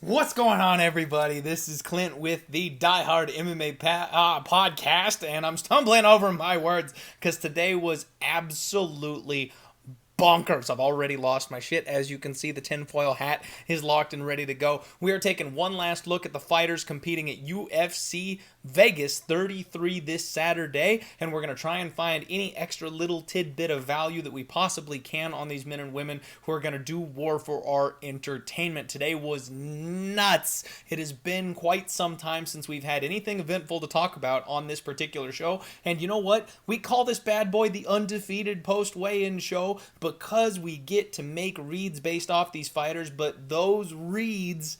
What's going on, everybody? This is Clint with the Die Hard MMA Podcast, and I'm stumbling over my words because today was absolutely bonkers. I've already lost my shit. As you can see, the tinfoil hat is locked and ready to go. We are taking one last look at the fighters competing at UFC Vegas 33 this Saturday, and we're going to try and find any extra little tidbit of value that we possibly can on these men and women who are going to do war for our entertainment. Today was nuts. It has been quite some time since we've had anything eventful to talk about on this particular show, and you know what? We call this bad boy the Undefeated Post-Weigh-In Show because we get to make reads based off these fighters, but those reads,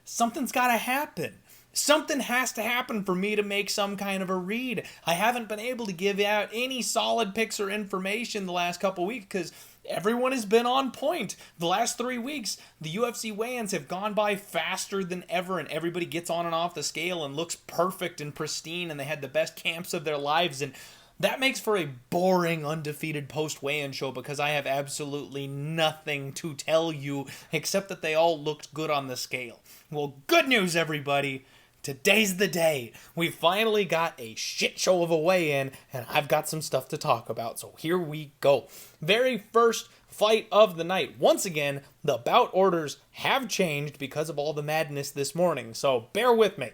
something's got to happen. Something has to happen for me to make some kind of a read. I haven't been able to give out any solid picks or information the last couple weeks because everyone has been on point. The last 3 weeks, the UFC weigh-ins have gone by faster than ever, and everybody gets on and off the scale and looks perfect and pristine, and they had the best camps of their lives, and that makes for a boring, undefeated post-weigh-in show because I have absolutely nothing to tell you except that they all looked good on the scale. Well, good news, everybody. Today's the day. We finally got a shit show of a weigh-in, and I've got some stuff to talk about, so here we go. Very first fight of the night. Once again, the bout orders have changed because of all the madness this morning, so bear with me.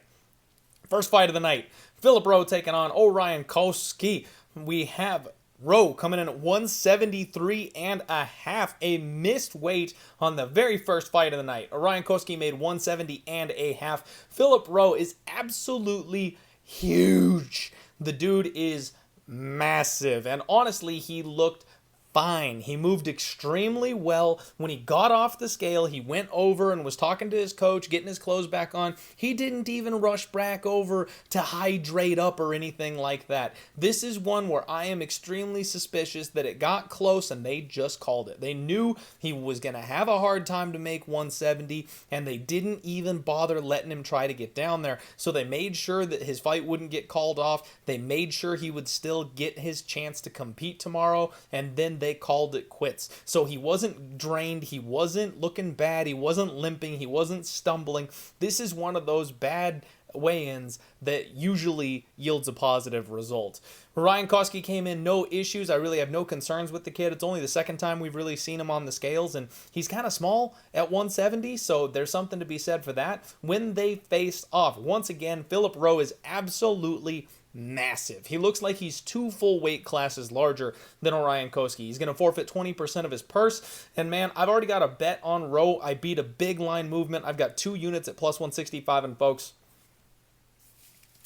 First fight of the night, Philip Rowe taking on Uriah Koski. We have Rowe coming in at 173 and a half, a missed weight on the very first fight of the night. Uriah Koski made 170 and a half. Philip Rowe is absolutely huge. The dude is massive, and honestly, he looked fine. He moved extremely well. When he got off the scale, he went over and was talking to his coach, getting his clothes back on. He didn't even rush back over to hydrate up or anything like that. This is one where I am extremely suspicious that it got close and they just called it. They knew he was going to have a hard time to make 170, and they didn't even bother letting him try to get down there. So they made sure that his fight wouldn't get called off. They made sure he would still get his chance to compete tomorrow, and then they called it quits. So he wasn't drained, he wasn't looking bad, he wasn't limping, he wasn't stumbling. This is one of those bad weigh-ins that usually yields a positive result. Uriah Koski came in no issues. I really have no concerns with the kid. It's only the second time we've really seen him on the scales, and he's kind of small at 170, so there's something to be said for that. When they faced off, once again, Philip Rowe is absolutely massive. He looks like he's 2 full weight classes larger than Uriah Koski. He's going to forfeit 20% of his purse. And man, I've already got a bet on Rowe. I beat a big line movement. I've got 2 units at plus 165. And folks,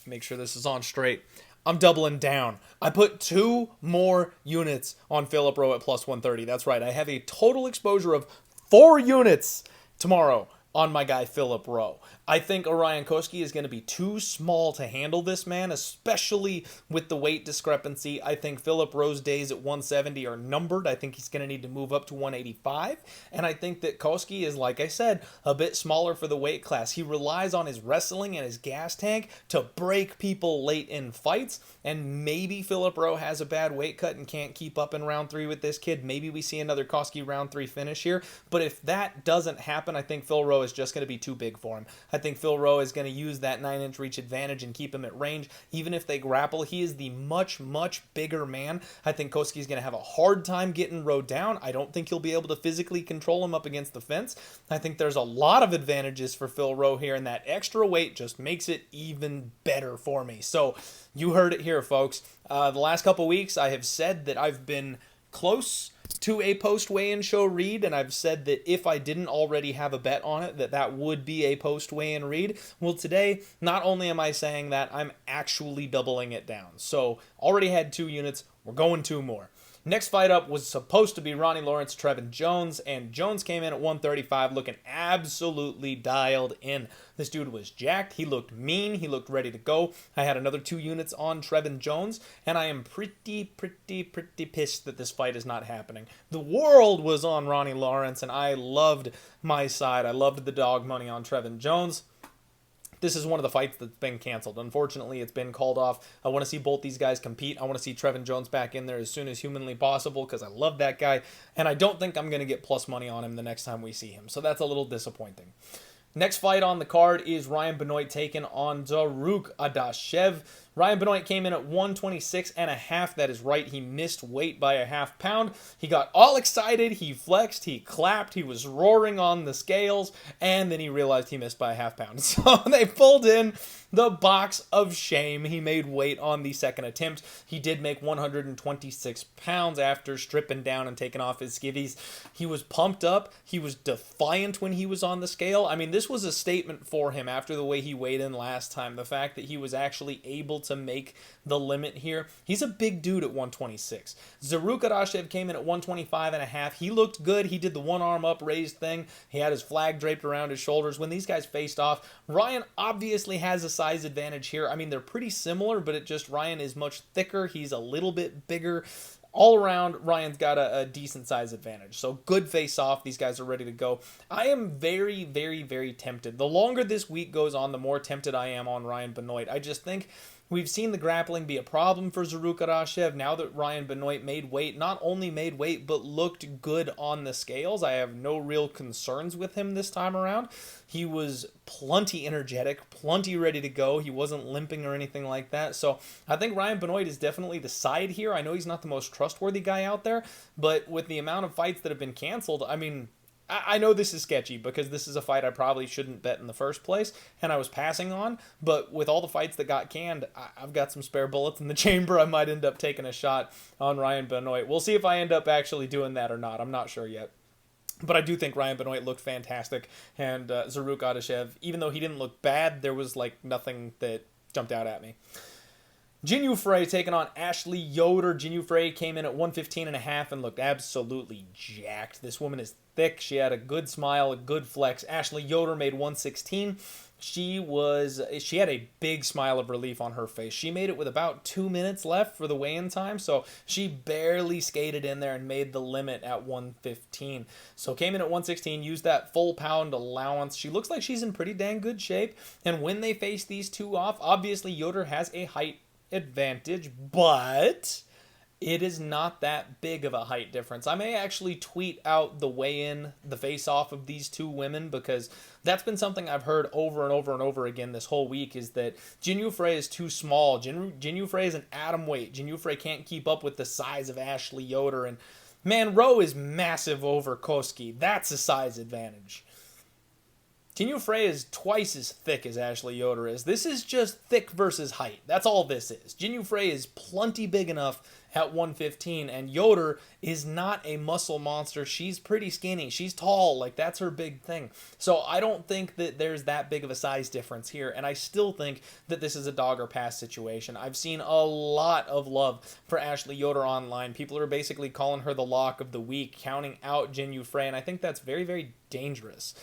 make sure this is on straight. I'm doubling down. I put 2 more units on Philip Rowe at plus 130. That's right. I have a total exposure of 4 units tomorrow on my guy Philip Rowe. I think Uriah Koski is going to be too small to handle this man, especially with the weight discrepancy. I think Philip Rowe's days at 170 are numbered. I think he's going to need to move up to 185. And I think that Koski is, like I said, a bit smaller for the weight class. He relies on his wrestling and his gas tank to break people late in fights. And maybe Philip Rowe has a bad weight cut and can't keep up in round 3 with this kid. Maybe we see another Koski round 3 finish here. But if that doesn't happen, I think Phil Rowe is just going to be too big for him. I think Phil Rowe is going to use that 9-inch reach advantage and keep him at range. Even if they grapple, he is the much, much bigger man. I think Koski is going to have a hard time getting Rowe down. I don't think he'll be able to physically control him up against the fence. I think there's a lot of advantages for Phil Rowe here, and that extra weight just makes it even better for me. So you heard it here, folks. The last couple weeks, I have said that I've been close to a post-weigh-in show read, and I've said that if I didn't already have a bet on it, that would be a post-weigh-in read. Well, today, not only am I saying that, I'm actually doubling it down. So, already had 2 units, we're going 2 more. Next fight up was supposed to be Ronnie Lawrence, Trevin Jones, and Jones came in at 135 looking absolutely dialed in. This dude was jacked, he looked mean, he looked ready to go. I had another 2 units on Trevin Jones, and I am pretty pissed that this fight is not happening. The world was on Ronnie Lawrence, and I loved my side. I loved the dog money on Trevin Jones. This is one of the fights that's been canceled. Unfortunately, it's been called off. I want to see both these guys compete. I want to see Trevin Jones back in there as soon as humanly possible because I love that guy, and I don't think I'm going to get plus money on him the next time we see him, so that's a little disappointing. Next fight on the card is Ryan Benoit taking on Zarrukh Adashev. Ryan Benoit came in at 126.5. That is right. He missed weight by a half pound. He got all excited. He flexed. He clapped. He was roaring on the scales. And then he realized he missed by a half pound. So they pulled in the box of shame. He made weight on the second attempt. He did make 126 pounds after stripping down and taking off his skivvies. He was pumped up. He was defiant when he was on the scale. I mean, this was a statement for him after the way he weighed in last time. The fact that he was actually able to make the limit here. He's a big dude at 126. Zarrukh Adashev came in at 125.5. He looked good. He did the one arm up raised thing. He had his flag draped around his shoulders. When these guys faced off, Ryan obviously has a size advantage here. I mean, they're pretty similar, but Ryan is much thicker. He's a little bit bigger. All around, Ryan's got a decent size advantage. So good face off. These guys are ready to go. I am very, very, very tempted. The longer this week goes on, the more tempted I am on Ryan Benoit. I just think we've seen the grappling be a problem for Zarrukh Adashev. Now that Ryan Benoit made weight, not only made weight, but looked good on the scales. I have no real concerns with him this time around. He was plenty energetic, plenty ready to go. He wasn't limping or anything like that. So I think Ryan Benoit is definitely the side here. I know he's not the most trustworthy guy out there, but with the amount of fights that have been canceled, I mean, I know this is sketchy because this is a fight I probably shouldn't bet in the first place, and I was passing on, but with all the fights that got canned, I've got some spare bullets in the chamber. I might end up taking a shot on Ryan Benoit. We'll see if I end up actually doing that or not. I'm not sure yet. But I do think Ryan Benoit looked fantastic, and Zarrukh Adashev, even though he didn't look bad, there was like nothing that jumped out at me. Frey taking on Ashley Yoder. Frey came in at 115.5 and looked absolutely jacked. This woman is thick. She had a good smile, a good flex. Ashley Yoder made 116. She had a big smile of relief on her face. She made it with about 2 minutes left for the weigh-in time, so she barely skated in there and made the limit at 115. So came in at 116, used that full pound allowance. She looks like she's in pretty dang good shape, and when they face these two off, obviously Yoder has a height advantage, but it is not that big of a height difference. I may actually tweet out the weigh-in, the face-off of these two women, because that's been something I've heard over and over and over again this whole week, is that Frey is too small. Frey is an atom weight. Frey can't keep up with the size of Ashley Yoder, and man, Rowe is massive over Koski. That's a size advantage. Frey is twice as thick as Ashley Yoder is. This is just thick versus height. That's all this is. Frey is plenty big enough at 115, and Yoder is not a muscle monster. She's pretty skinny. She's tall. Like, that's her big thing. So I don't think that there's that big of a size difference here, and I still think that this is a dog or pass situation. I've seen a lot of love for Ashley Yoder online. People are basically calling her the lock of the week, counting out Frey, and I think that's very, very dangerous.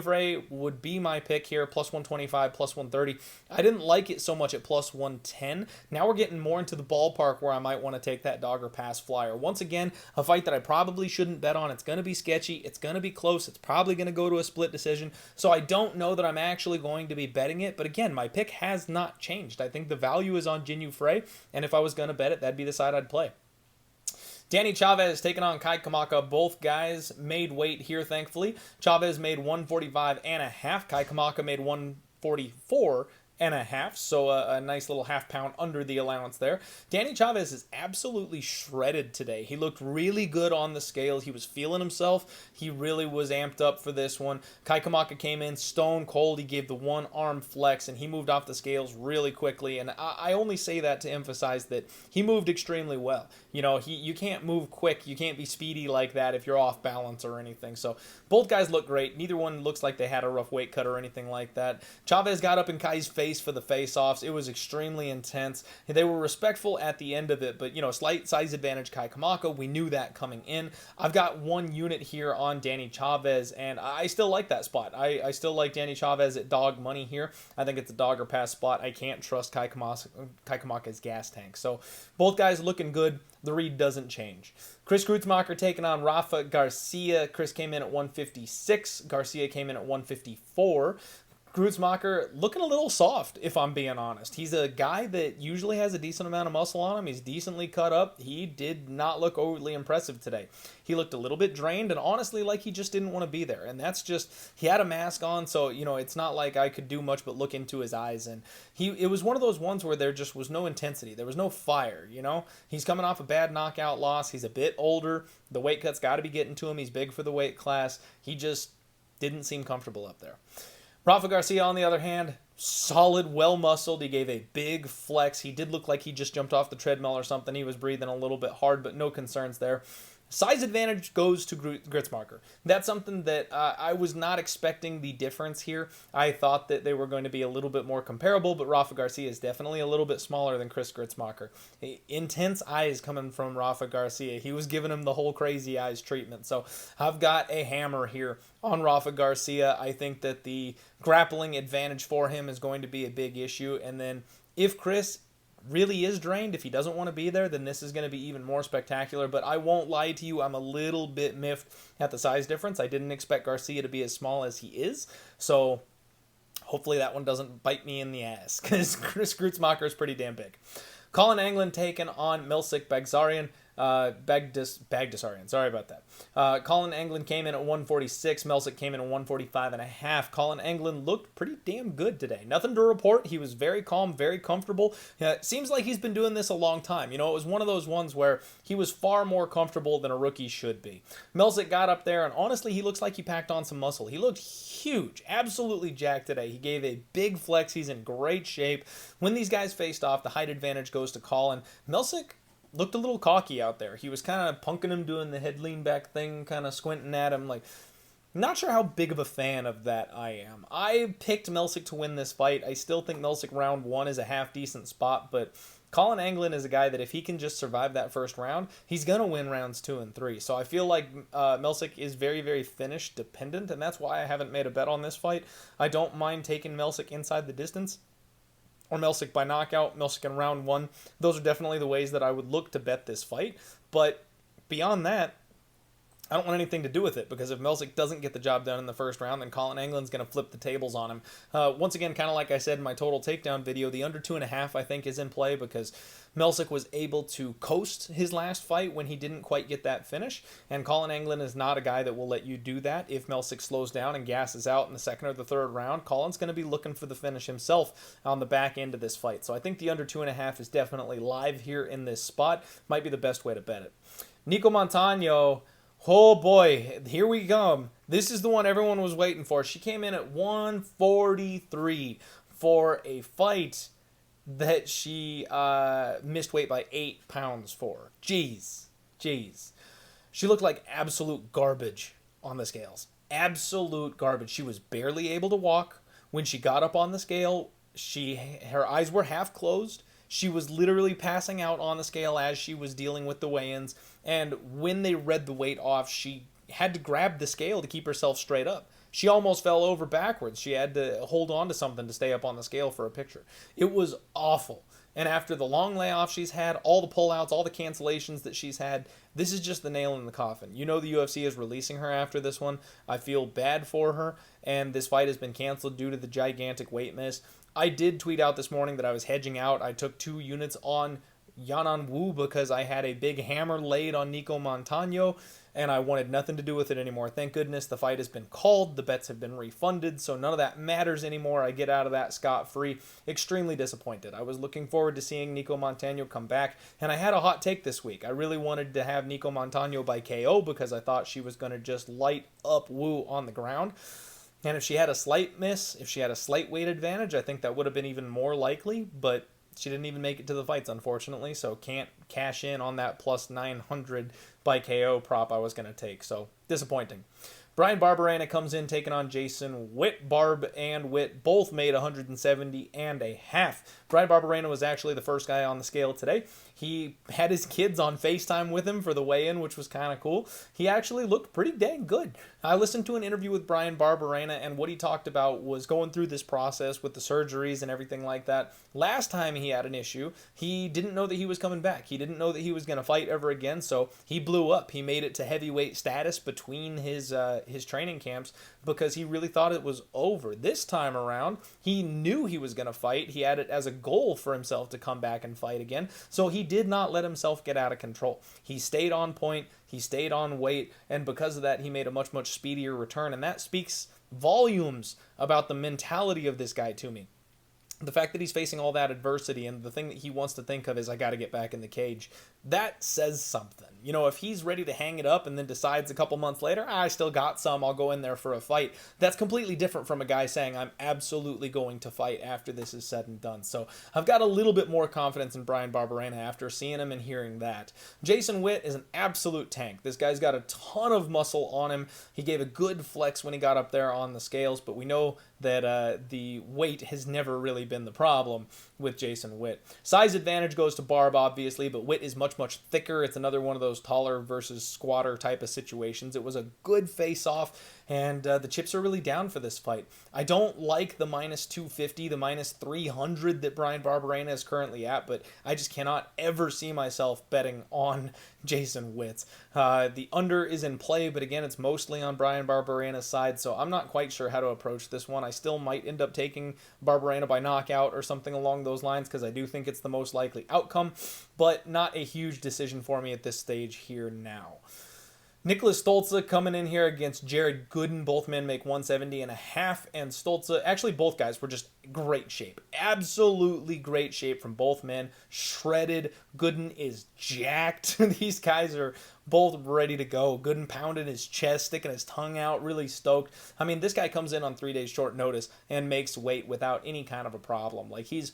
Frey would be my pick here, plus 125, plus 130. I didn't like it so much at plus 110. Now we're getting more into the ballpark where I might want to take that dog or pass flyer. Once again, a fight that I probably shouldn't bet on. It's going to be sketchy. It's going to be close. It's probably going to go to a split decision. So I don't know that I'm actually going to be betting it. But again, my pick has not changed. I think the value is on Frey, and if I was going to bet it, that'd be the side I'd play. Danny Chavez taking on Kamaka. Both guys made weight here, thankfully. Chavez made 145.5. Kamaka made 144.5. So a nice little half pound under the allowance there. Danny Chavez is absolutely shredded today. He looked really good on the scale. He was feeling himself. He really was amped up for this one. Kamaka came in stone cold. He gave the one arm flex, and he moved off the scales really quickly. And I only say that to emphasize that he moved extremely well. You know, you can't move quick. You can't be speedy like that if you're off balance or anything. So both guys look great. Neither one looks like they had a rough weight cut or anything like that. Chavez got up in Kai's face for the face-offs. It was extremely intense. They were respectful at the end of it, but, you know, slight size advantage Kamaka. We knew that coming in. I've got one unit here on Danny Chavez, and I still like that spot. I still like Danny Chavez at dog money here. I think it's a dog or pass spot. I can't trust Kamaka's gas tank. So both guys looking good. The read doesn't change. Chris Kreutzmacher taking on Rafa Garcia. Chris came in at 156. Garcia came in at 154. Grutzmacher looking a little soft, if I'm being honest. He's a guy that usually has a decent amount of muscle on him. He's decently cut up. He did not look overly impressive today. He looked a little bit drained and honestly like he just didn't want to be there. And that's just, he had a mask on, so, it's not like I could do much but look into his eyes. And it was one of those ones where there just was no intensity. There was no fire, He's coming off a bad knockout loss. He's a bit older. The weight cut's got to be getting to him. He's big for the weight class. He just didn't seem comfortable up there. Rafa Garcia, on the other hand, solid, well-muscled. He gave a big flex. He did look like he just jumped off the treadmill or something. He was breathing a little bit hard, but no concerns there. Size advantage goes to Grutzmacher. That's something that I was not expecting the difference here. I thought that they were going to be a little bit more comparable, but Rafa Garcia is definitely a little bit smaller than Chris Grutzmacher. Intense eyes coming from Rafa Garcia. He was giving him the whole crazy eyes treatment. So I've got a hammer here on Rafa Garcia. I think that the grappling advantage for him is going to be a big issue. And then if Chris really is drained, if he doesn't want to be there, then this is going to be even more spectacular. But I won't lie to you, I'm a little bit miffed at the size difference. I didn't expect Garcia to be as small as he is, so hopefully that one doesn't bite me in the ass, because Chris Grutzmacher is pretty damn big. Colin Anglin taking on Milsic Bagdasaryan. Bagdasaryan, sorry about that. Colin Anglin came in at 146. Milsic came in at 145.5. Colin Anglin looked pretty damn good today. Nothing to report. He was very calm, very comfortable. It seems like he's been doing this a long time. It was one of those ones where he was far more comfortable than a rookie should be. Milsic got up there, and honestly, he looks like he packed on some muscle. He looked huge, absolutely jacked today. He gave a big flex. He's in great shape. When these guys faced off, the height advantage goes to Colin. Milsic looked a little cocky out there. He was kind of punking him, doing the head lean back thing, kind of squinting at him. Not sure how big of a fan of that I am. I picked Milsic to win this fight. I still think Milsic round 1 is a half decent spot, but Colin Anglin is a guy that if he can just survive that first round, he's going to win rounds 2 and 3. So I feel like Milsic is very, very finish dependent, and that's why I haven't made a bet on this fight. I don't mind taking Milsic inside the distance, or Milsic by knockout, Milsic in round 1. Those are definitely the ways that I would look to bet this fight. But beyond that, I don't want anything to do with it, because if Milsic doesn't get the job done in the first round, then Colin Anglin's going to flip the tables on him. Once again, kind of like I said in my total takedown video, the under 2.5 I think is in play, because Milsic was able to coast his last fight when he didn't quite get that finish, and Colin Anglin is not a guy that will let you do that. If Milsic slows down and gasses out in the second or the third round, Colin's going to be looking for the finish himself on the back end of this fight. So I think the under 2.5 is definitely live here in this spot. Might be the best way to bet it. Nico Montano, oh boy, here we come. This is the one everyone was waiting for. She came in at 143 for a fight that she missed weight by 8 pounds for. Jeez. She looked like absolute garbage on the scales. Absolute garbage. She was barely able to walk. When she got up on the scale, her eyes were half closed. She was literally passing out on the scale as she was dealing with the weigh-ins. And when they read the weight off, she had to grab the scale to keep herself straight up. She almost fell over backwards. She had to hold on to something to stay up on the scale for a picture. It was awful. And after the long layoff she's had, all the pullouts, all the cancellations that she's had, this is just the nail in the coffin. The UFC is releasing her after this one. I feel bad for her, and this fight has been canceled due to the gigantic weight miss. I did tweet out this morning that I was hedging out. I took 2 units on Yanan Wu because I had a big hammer laid on Nico Montano, and I wanted nothing to do with it anymore. Thank goodness the fight has been called. The bets have been refunded, so none of that matters anymore. I get out of that scot-free. Extremely disappointed. I was looking forward to seeing Nico Montano come back, and I had a hot take this week. I really wanted to have Nico Montano by KO because I thought she was going to just light up Wu on the ground. And if she had a slight miss, if she had a slight weight advantage, I think that would have been even more likely, but she didn't even make it to the fights, unfortunately, so can't cash in on that plus 900 by KO prop I was going to take, so disappointing. Bryan Barberena comes in taking on Jason Witt. Barb and Witt both made 170.5. Bryan Barberena was actually the first guy on the scale today. He had his kids on FaceTime with him for the weigh-in, which was kind of cool. He actually looked pretty dang good. I listened to an interview with Bryan Barberena, and what he talked about was going through this process with the surgeries and everything like that. Last time he had an issue, he didn't know that he was coming back. He didn't know that he was going to fight ever again, so he blew up. He made it to heavyweight status between his his training camps because he really thought it was over. This time around, he knew he was going to fight. He had it as a goal for himself to come back and fight again. So he did not let himself get out of control. He stayed on point. He stayed on weight. And because of that, he made a much, much speedier return. And that speaks volumes about the mentality of this guy to me. The fact that he's facing all that adversity and the thing that he wants to think of is, I got to get back in the cage. That says something. You know, if he's ready to hang it up and then decides a couple months later, I still got some, I'll go in there for a fight. That's completely different from a guy saying, I'm absolutely going to fight after this is said and done. So I've got a little bit more confidence in Bryan Barberena after seeing him and hearing that. Jason Witt is an absolute tank. This guy's got a ton of muscle on him. He gave a good flex when he got up there on the scales, but we know that the weight has never really been the problem with Jason Witt. Size advantage goes to Barb, obviously, but Witt is much, much thicker. It's another one of those taller versus squatter type of situations. It was a good face-off, and the chips are really down for this fight. I don't like the minus 250, the minus 300 that Bryan Barberena is currently at, but I just cannot ever see myself betting on Jason Witt. The under is in play, but again, it's mostly on Bryan Barberena's side, so I'm not quite sure how to approach this one. I still might end up taking Barberena by knockout or something along those lines because I do think it's the most likely outcome, but not a huge decision for me at this stage here now. Niklas Stolze coming in here against Jared Gooden. Both men make 170.5, and Stolze, actually both guys were just great shape. Absolutely great shape from both men. Shredded. Gooden is jacked. These guys are both ready to go. Gooden pounding his chest, sticking his tongue out, really stoked. I mean, this guy comes in on 3 days short notice and makes weight without any kind of a problem. Like, he's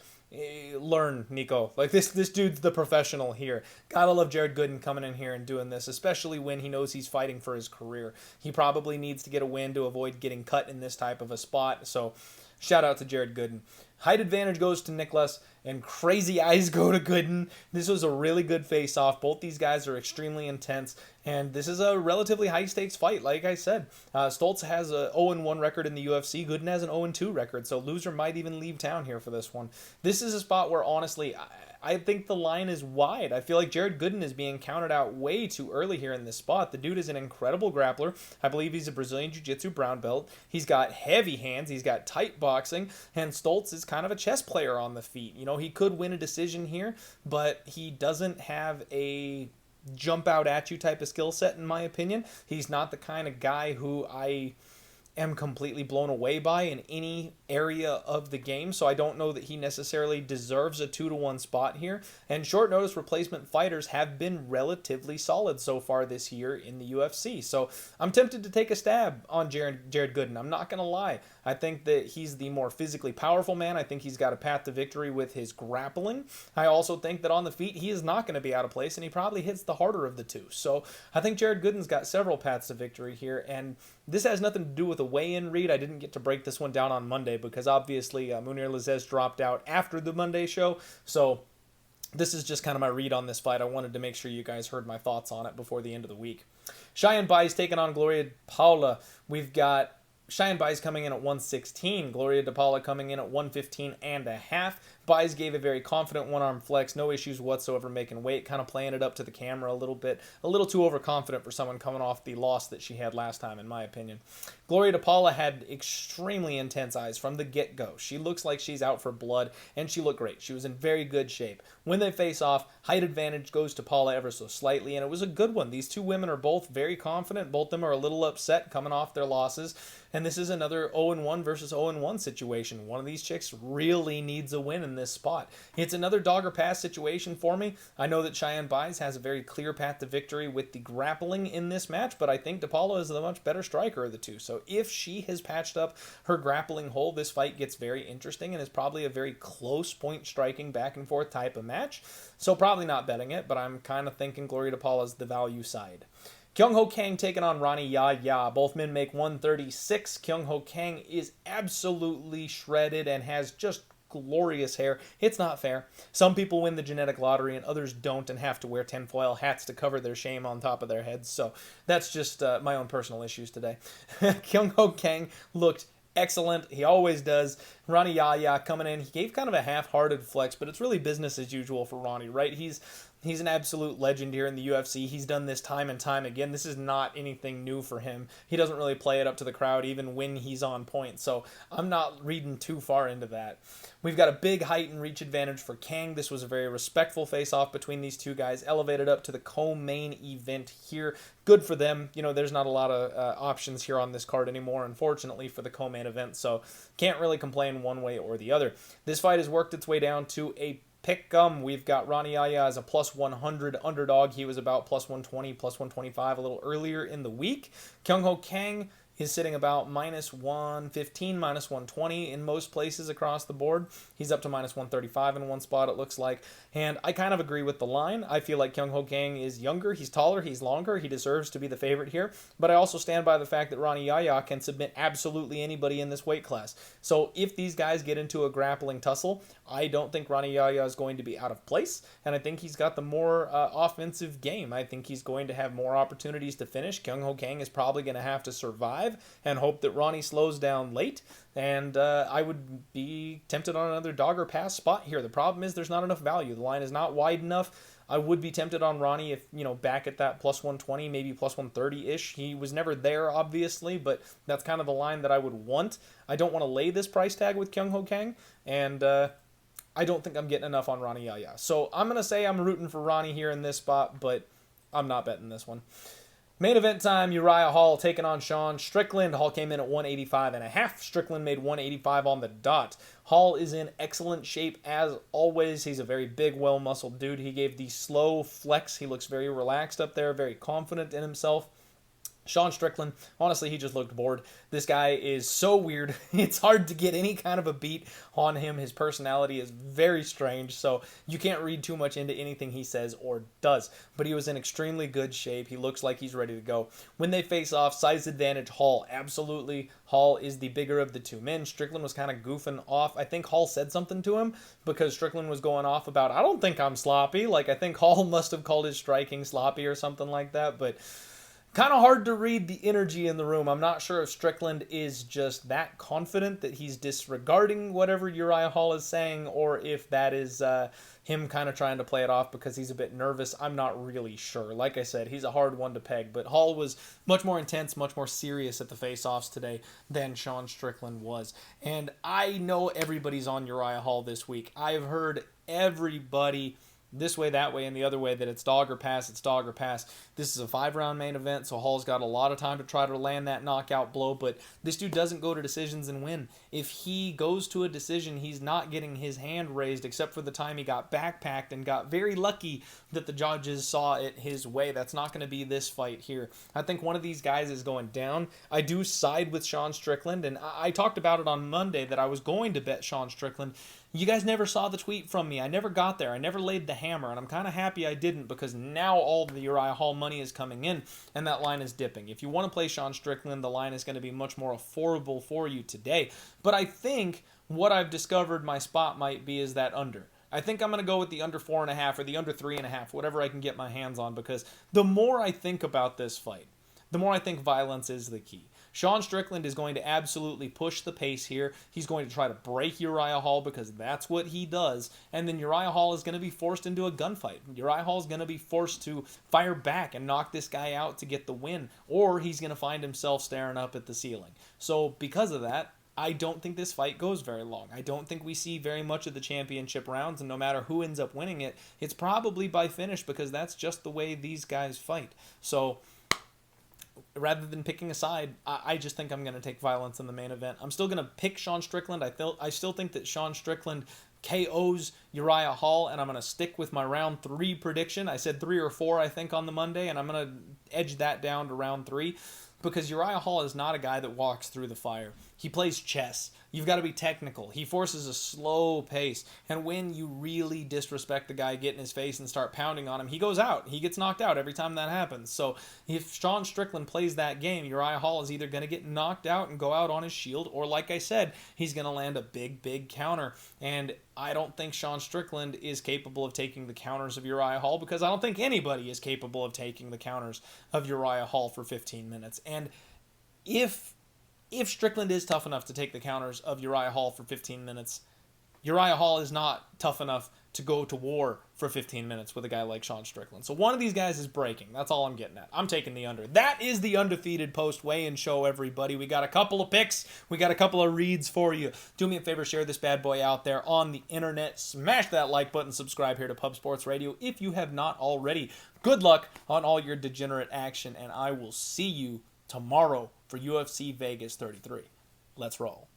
learn, Nico. Like, this dude's the professional here. Gotta love Jared Gooden coming in here and doing this, especially when he knows he's fighting for his career. He probably needs to get a win to avoid getting cut in this type of a spot, so shout out to Jared Gooden. Height advantage goes to Niklas, and crazy eyes go to Gooden. This was a really good face-off. Both these guys are extremely intense, and this is a relatively high-stakes fight, like I said. Stolze has a 0-1 record in the UFC. Gooden has an 0-2 record, so loser might even leave town here for this one. This is a spot where, honestly, I think the line is wide. I feel like Jared Gooden is being counted out way too early here in this spot. The dude is an incredible grappler. I believe he's a Brazilian Jiu-Jitsu brown belt. He's got heavy hands. He's got tight boxing. And Stolze is kind of a chess player on the feet. You know, he could win a decision here, but he doesn't have a jump out at you type of skill set, in my opinion. He's not the kind of guy who I am completely blown away by in any area of the game, so I don't know that he necessarily deserves a 2-1 spot here. And short notice replacement fighters have been relatively solid so far this year in the UFC, so I'm tempted to take a stab on Jared Gooden. I'm not gonna lie. I think that he's the more physically powerful man. I think he's got a path to victory with his grappling. I also think that on the feet he is not going to be out of place, and he probably hits the harder of the two. So I think Jared Gooden's got several paths to victory here, and this has nothing to do with a weigh-in read. I didn't get to break this one down on Monday because obviously Munir Lazez dropped out after the Monday show, so this is just kind of my read on this fight. I wanted to make sure you guys heard my thoughts on it before the end of the week. Cheyanne Buys taking on Gloria Paula. We've got Cheyanne Buys coming in at 116. Gloria Paula coming in at 115.5. Buys gave a very confident one-arm flex. No issues whatsoever making weight. Kind of playing it up to the camera a little bit. A little too overconfident for someone coming off the loss that she had last time, in my opinion. Gloria Paula had extremely intense eyes from the get-go. She looks like she's out for blood, and she looked great. She was in very good shape. When they face off, height advantage goes to Paula ever so slightly, and it was a good one. These two women are both very confident. Both of them are a little upset coming off their losses, and this is another 0-1 versus 0-1 situation. One of these chicks really needs a win in this spot. It's another dog or pass situation for me. I know that Cheyanne Buys has a very clear path to victory with the grappling in this match, but I think DePaula is the much better striker of the two. So if she has patched up her grappling hole, this fight gets very interesting and is probably a very close point striking back and forth type of match. So probably not betting it, but I'm kind of thinking Gloria DePaula is the value side. Kang taking on Rani Yahya. Both men make 136. Kang is absolutely shredded and has just glorious hair. It's not fair. Some people win the genetic lottery and others don't and have to wear tinfoil hats to cover their shame on top of their heads. So that's just my own personal issues today. Kang looked excellent. He always does. Rani Yahya coming in. He gave kind of a half-hearted flex, but it's really business as usual for Rani, right? He's He's an absolute legend here in the UFC. He's done this time and time again. This is not anything new for him. He doesn't really play it up to the crowd even when he's on point. So I'm not reading too far into that. We've got a big height and reach advantage for Kang. This was a very respectful face-off between these two guys, elevated up to the co-main event here. Good for them. You know, there's not a lot of options here on this card anymore, unfortunately, for the co-main event. So can't really complain one way or the other. This fight has worked its way down to a pick'em. We've got Rani as a plus 100 underdog. He was about plus 120, plus 125 a little earlier in the week. Kang is sitting about minus 115, minus 120 in most places across the board. He's up to minus 135 in one spot, it looks like. And I kind of agree with the line. I feel like Kang is younger, he's taller, he's longer, he deserves to be the favorite here. But I also stand by the fact that Rani can submit absolutely anybody in this weight class. So if these guys get into a grappling tussle, I don't think Rani is going to be out of place, and I think he's got the more offensive game. I think he's going to have more opportunities to finish. Kang is probably going to have to survive and hope that Rani slows down late, and I would be tempted on another dogger pass spot here. The problem is there's not enough value. The line is not wide enough. I would be tempted on Rani if, back at that plus 120, maybe plus 130-ish. He was never there, obviously, but that's kind of the line that I would want. I don't want to lay this price tag with Kang, and I don't think I'm getting enough on Rani. So I'm going to say I'm rooting for Rani here in this spot, but I'm not betting this one. Main event time, Uriah Hall taking on Sean Strickland. Hall came in at 185.5. Strickland made 185 on the dot. Hall is in excellent shape as always. He's a very big, well-muscled dude. He gave the slow flex. He looks very relaxed up there, very confident in himself. Sean Strickland, honestly, he just looked bored. This guy is so weird. It's hard to get any kind of a beat on him. His personality is very strange, so you can't read too much into anything he says or does. But he was in extremely good shape. He looks like he's ready to go. When they face off, size advantage, Hall. Absolutely, Hall is the bigger of the two men. Strickland was kind of goofing off. I think Hall said something to him because Strickland was going off about, I don't think I'm sloppy. Like, I think Hall must have called his striking sloppy or something like that, but kind of hard to read the energy in the room. I'm not sure if Strickland is just that confident that he's disregarding whatever Uriah Hall is saying, or if that is him kind of trying to play it off because he's a bit nervous. I'm not really sure. Like I said, he's a hard one to peg, but Hall was much more intense, much more serious at the face-offs today than Sean Strickland was. And I know everybody's on Uriah Hall this week. I've heard everybody this way, that way, and the other way that it's dog or pass, it's dog or pass. This is a 5-round main event, so Hall's got a lot of time to try to land that knockout blow, but this dude doesn't go to decisions and win. If he goes to a decision, he's not getting his hand raised, except for the time he got backpacked and got very lucky that the judges saw it his way. That's not going to be this fight here. I think one of these guys is going down. I do side with Sean Strickland, and I talked about it on Monday that I was going to bet Sean Strickland. You guys never saw the tweet from me. I never got there. I never laid the hammer, and I'm kind of happy I didn't because now all the Uriah Hall money is coming in, and that line is dipping. If you want to play Sean Strickland, the line is going to be much more affordable for you today. But I think what I've discovered my spot might be is that under. I think I'm going to go with the under 4.5 or the under 3.5, whatever I can get my hands on, because the more I think about this fight, the more I think violence is the key. Sean Strickland is going to absolutely push the pace here. He's going to try to break Uriah Hall because that's what he does. And then Uriah Hall is going to be forced into a gunfight. Uriah Hall is going to be forced to fire back and knock this guy out to get the win. Or he's going to find himself staring up at the ceiling. So because of that, I don't think this fight goes very long. I don't think we see very much of the championship rounds, and no matter who ends up winning it, it's probably by finish because that's just the way these guys fight. So rather than picking a side, I just think I'm going to take violence in the main event. I'm still going to pick Sean Strickland. I still think that Sean Strickland KOs Uriah Hall, and I'm going to stick with my round 3 prediction. I said 3 or 4, I think, on the Monday, and I'm going to edge that down to round 3 because Uriah Hall is not a guy that walks through the fire. He plays chess. You've got to be technical. He forces a slow pace. And when you really disrespect the guy, get in his face and start pounding on him, he goes out. He gets knocked out every time that happens. So if Sean Strickland plays that game, Uriah Hall is either going to get knocked out and go out on his shield, or like I said, he's going to land a big, big counter. And I don't think Sean Strickland is capable of taking the counters of Uriah Hall because I don't think anybody is capable of taking the counters of Uriah Hall for 15 minutes. And if Strickland is tough enough to take the counters of Uriah Hall for 15 minutes, Uriah Hall is not tough enough to go to war for 15 minutes with a guy like Sean Strickland. So one of these guys is breaking. That's all I'm getting at. I'm taking the under. That is the Undefeated post weigh-in show, everybody. We got a couple of picks. We got a couple of reads for you. Do me a favor, share this bad boy out there on the internet. Smash that like button. Subscribe here to Pub Sports Radio if you have not already. Good luck on all your degenerate action, and I will see you tomorrow for UFC Vegas 33. Let's roll.